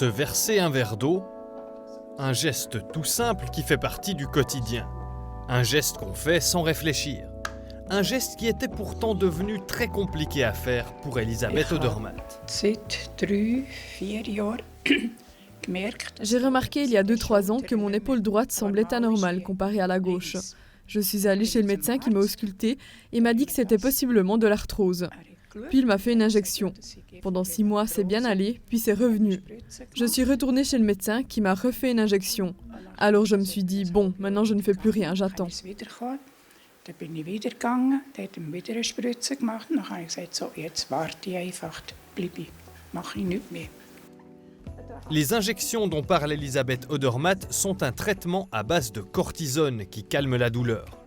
Se verser un verre d'eau, un geste tout simple qui fait partie du quotidien. Un geste qu'on fait sans réfléchir. Un geste qui était pourtant devenu très compliqué à faire pour Elisabeth Odermatt. J'ai remarqué il y a 2-3 ans que mon épaule droite semblait anormale comparée à la gauche. Je suis allée chez le médecin qui m'a auscultée et m'a dit que c'était possiblement de l'arthrose. Puis il m'a fait une injection. Pendant 6 mois, c'est bien allé, puis c'est revenu. Je suis retournée chez le médecin qui m'a refait une injection. Alors je me suis dit, bon, maintenant je ne fais plus rien, j'attends. Dann bin ich wieder gegangen, der hat ihm wieder eine Spritze gemacht. Und dann habe ich gesagt, so, jetzt warte ich einfach, bleibe ich, mache ich nichts mehr. Les injections dont parle Elisabeth Odermatt sont un traitement à base de cortisone qui calme la douleur.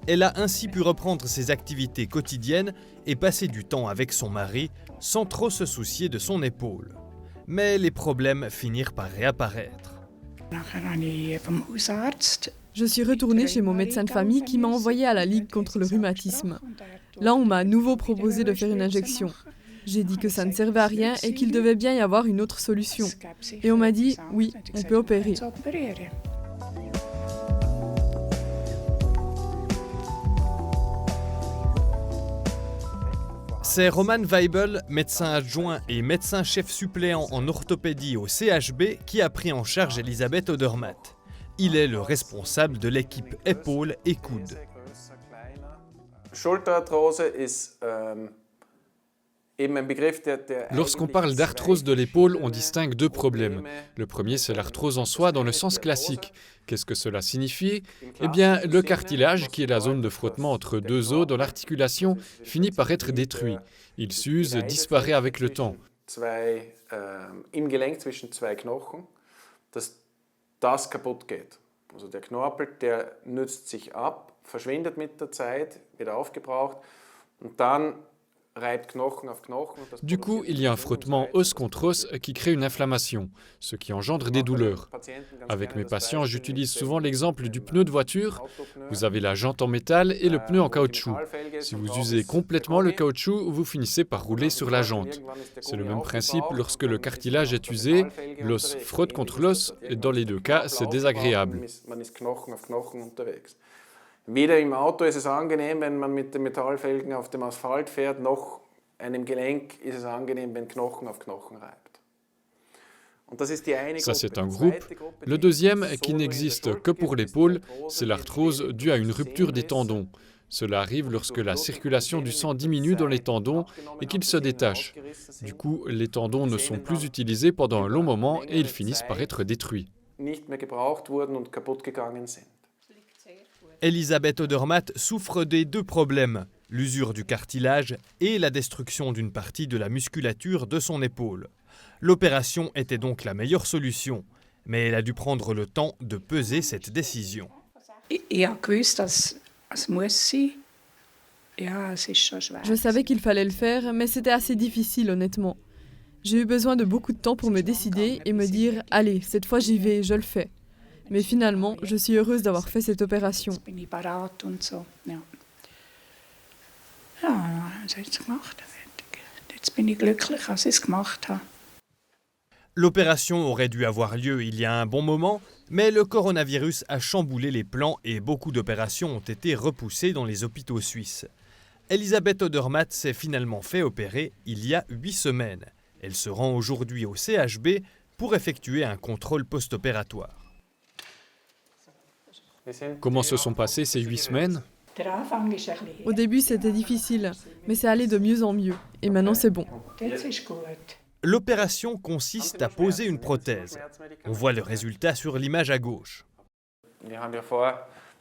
Elle a ainsi pu reprendre ses activités quotidiennes et passer du temps avec son mari sans trop se soucier de son épaule. Mais les problèmes finirent par réapparaître. Je suis retournée chez mon médecin de famille qui m'a envoyée à la Ligue contre le rhumatisme. Là, on m'a à nouveau proposé de faire une injection. J'ai dit que ça ne servait à rien et qu'il devait bien y avoir une autre solution. Et on m'a dit, oui, on peut opérer. C'est Roman Weibel, médecin adjoint et médecin-chef suppléant en orthopédie au CHB, qui a pris en charge Elisabeth Odermatt. Il est le responsable de l'équipe épaules et coudes. Lorsqu'on parle d'arthrose de l'épaule, on distingue 2 problèmes. Le premier, c'est l'arthrose en soi dans le sens classique. Qu'est-ce que cela signifie? Eh bien, le cartilage, qui est la zone de frottement entre 2 os dans l'articulation, finit par être détruit. Il s'use, disparaît avec le temps. Das kaputt geht. Also der Knorpel, der nützt sich ab, verschwindet mit der Zeit, wird aufgebraucht und dann reibt Knochen auf Knochen. Du coup, il y a un frottement os contre os qui crée une inflammation, ce qui engendre des douleurs. Avec mes patients, j'utilise souvent l'exemple du pneu de voiture. Vous avez la jante en métal et le pneu en caoutchouc. Si vous usez complètement le caoutchouc, vous finissez par rouler sur la jante. C'est le même principe lorsque le cartilage est usé, l'os frotte contre l'os et dans les 2 cas, c'est désagréable. Weder im Auto ist es angenehm, wenn man mit den Metallfelgen auf dem Asphalt fährt, noch einem Gelenk ist es angenehm, wenn Knochen auf Knochen reibt. Ça, c'est un groupe. Le deuxième, qui n'existe que pour l'épaule, c'est l'arthrose due à une rupture des tendons. Cela arrive lorsque la circulation du sang diminue dans les tendons et qu'ils se détachent. Du coup, les tendons ne sont plus utilisés pendant un long moment et ils finissent par être détruits. Elisabeth Odermatt souffre des 2 problèmes, l'usure du cartilage et la destruction d'une partie de la musculature de son épaule. L'opération était donc la meilleure solution, mais elle a dû prendre le temps de peser cette décision. Je savais qu'il fallait le faire, mais c'était assez difficile, honnêtement. J'ai eu besoin de beaucoup de temps pour me décider et me dire « Allez, cette fois j'y vais, je le fais ». Mais finalement, je suis heureuse d'avoir fait cette opération. L'opération aurait dû avoir lieu il y a un bon moment, mais le coronavirus a chamboulé les plans et beaucoup d'opérations ont été repoussées dans les hôpitaux suisses. Elisabeth Odermatt s'est finalement fait opérer il y a 8 semaines. Elle se rend aujourd'hui au CHB pour effectuer un contrôle post-opératoire. Comment se sont passées ces 8 semaines? Au début, c'était difficile, mais c'est allé de mieux en mieux. Et maintenant, c'est bon. L'opération consiste à poser une prothèse. On voit le résultat sur l'image à gauche. Wir haben ja vor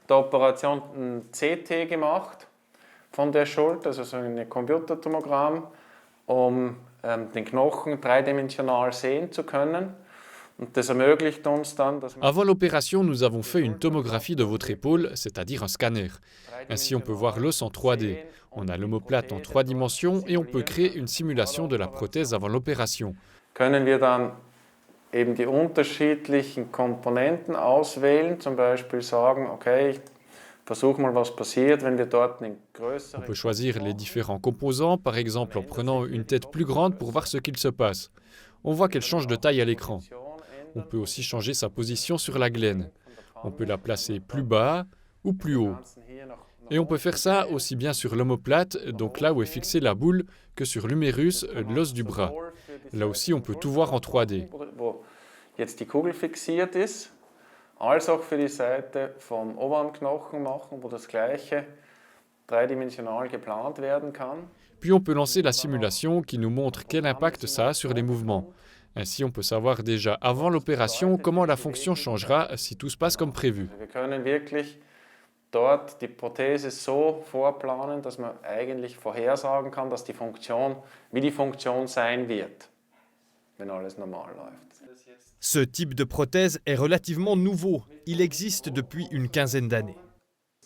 der Operation ein CT gemacht von der Schulter, also so ein Computertomogramm, den Knochen dreidimensional sehen zu können. Avant l'opération, nous avons fait une tomographie de votre épaule, c'est-à-dire un scanner. Ainsi, on peut voir l'os en 3D. On a l'omoplate en 3 dimensions et on peut créer une simulation de la prothèse avant l'opération. Können wir dann eben die unterschiedlichen Komponenten auswählen, zum Beispiel sagen, okay, ich versuche mal, was passiert, wenn wir dort eine größere... On peut choisir les différents composants, par exemple en prenant une tête plus grande pour voir ce qu'il se passe. On voit qu'elle change de taille à l'écran. On peut aussi changer sa position sur la glène. On peut la placer plus bas ou plus haut. Et on peut faire ça aussi bien sur l'omoplate, donc là où est fixée la boule, que sur l'humérus, l'os du bras. Là aussi, on peut tout voir en 3D. Wo jetzt die Kugel fixiert ist, als auch für die Seite vom Oberarmknochen machen, wo das Gleiche dreidimensional geplant werden kann. Puis on peut lancer la simulation qui nous montre quel impact ça a sur les mouvements. Ainsi, on peut savoir déjà avant l'opération comment la fonction changera si tout se passe comme prévu. Wir können wirklich dort die Prothese so vorplanen, dass man eigentlich vorhersagen kann, dass wie die Funktion sein wird, wenn alles normal läuft. Ce type de prothèse est relativement nouveau. Il existe depuis une quinzaine d'années.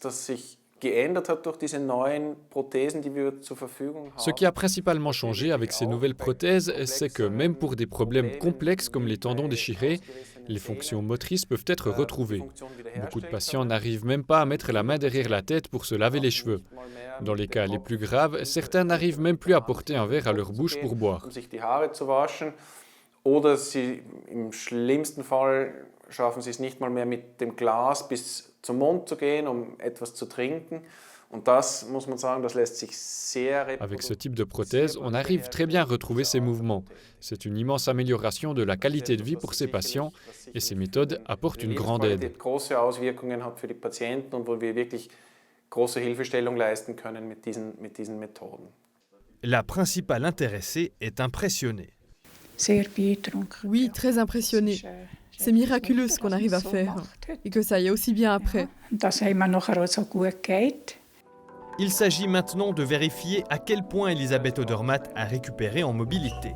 Das sich geändert hat durch diese neuen Prothesen, die wir zur Verfügung haben. Ce qui a principalement changé avec ces nouvelles prothèses, c'est que même pour des problèmes complexes comme les tendons déchirés, les fonctions motrices peuvent être retrouvées. Beaucoup de patients n'arrivent même pas à mettre la main derrière la tête pour se laver les cheveux. Dans les cas les plus graves, certains n'arrivent même plus à porter un verre à leur bouche pour boire. Um sich die Haare zu waschen. Oder im schlimmsten Fall schaffen sie es nicht mal mehr mit dem Glas bis zum Mund zu gehen, um etwas zu trinken. Und das, muss man sagen, das lässt sich sehr Avec ce type de prothèse, on arrive très bien à retrouver ces mouvements. C'est une immense amélioration de la qualité de vie pour ces patients et ces méthodes apportent une grande aide. Große Auswirkungen hat für die Patienten und wo wir wirklich große Hilfestellung leisten können mit diesen Methoden. La principale intéressée est impressionnée. Oui, très impressionné. C'est miraculeux ce qu'on arrive à faire et que ça y est aussi bien après. Il s'agit maintenant de vérifier à quel point Elisabeth Odermatt a récupéré en mobilité.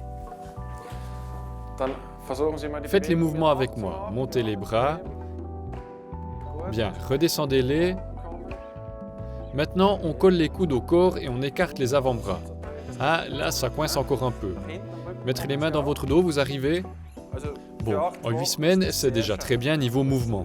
Faites les mouvements avec moi. Montez les bras. Bien, redescendez-les. Maintenant, on colle les coudes au corps et on écarte les avant-bras. Ah, là, ça coince encore un peu. Mettre les mains dans votre dos, vous arrivez? Bon, en 8 semaines, c'est déjà très bien niveau mouvement.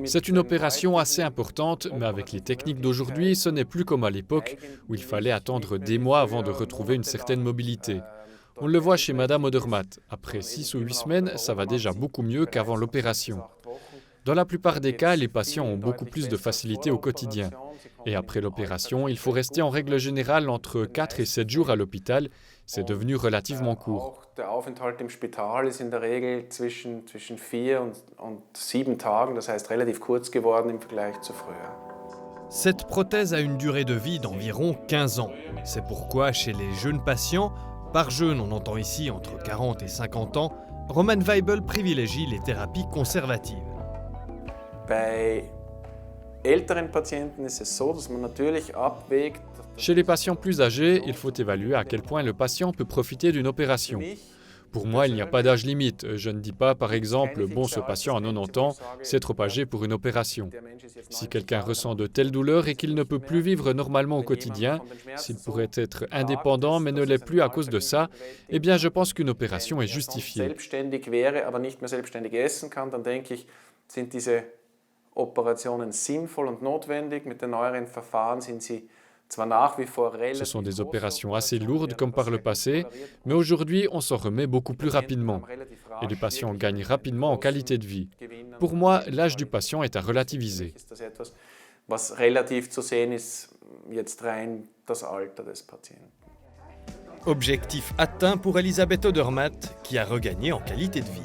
C'est une opération assez importante, mais avec les techniques d'aujourd'hui, ce n'est plus comme à l'époque où il fallait attendre des mois avant de retrouver une certaine mobilité. On le voit chez Madame Odermatt. Après 6 ou 8 semaines, ça va déjà beaucoup mieux qu'avant l'opération. Dans la plupart des cas, les patients ont beaucoup plus de facilité au quotidien. Et après l'opération, il faut rester en règle générale entre 4 et 7 jours à l'hôpital. C'est devenu relativement court. Der Aufenthalt im Spital ist in der Regel zwischen 4 und 7 Tagen, das heißt relativ kurz geworden im Vergleich zu früher. Cette prothèse a une durée de vie d'environ 15 ans. C'est pourquoi chez les jeunes patients, par jeune on entend ici entre 40 et 50 ans, Roman Weibel privilégie les thérapies conservatives. Bei älteren Patienten ist es so, dass man natürlich abwägt. Chez les patients plus âgés, il faut évaluer à quel point le patient peut profiter d'une opération. Pour moi, il n'y a pas d'âge limite. Je ne dis pas, par exemple, bon, ce patient a 90 ans, c'est trop âgé pour une opération. Si quelqu'un ressent de telles douleurs et qu'il ne peut plus vivre normalement au quotidien, s'il pourrait être indépendant mais ne l'est plus à cause de ça, eh bien, je pense qu'une opération est justifiée. Selbstständig wäre, aber nicht mehr selbstständig essen kann, dann denke ich, sind diese Operationen sinnvoll und notwendig. Mit den neueren Verfahren sind sie zwar nach wie vor relativ. Ce sont des opérations assez lourdes comme par le passé, mais aujourd'hui, on s'en remet beaucoup plus rapidement. Et les patients gagnent rapidement en qualité de vie. Pour moi, l'âge du patient est à relativiser. Was relativ zu sehen ist, jetzt rein das Alter des Patienten. Objectif atteint pour Elisabeth Odermatt, qui a regagné en qualité de vie.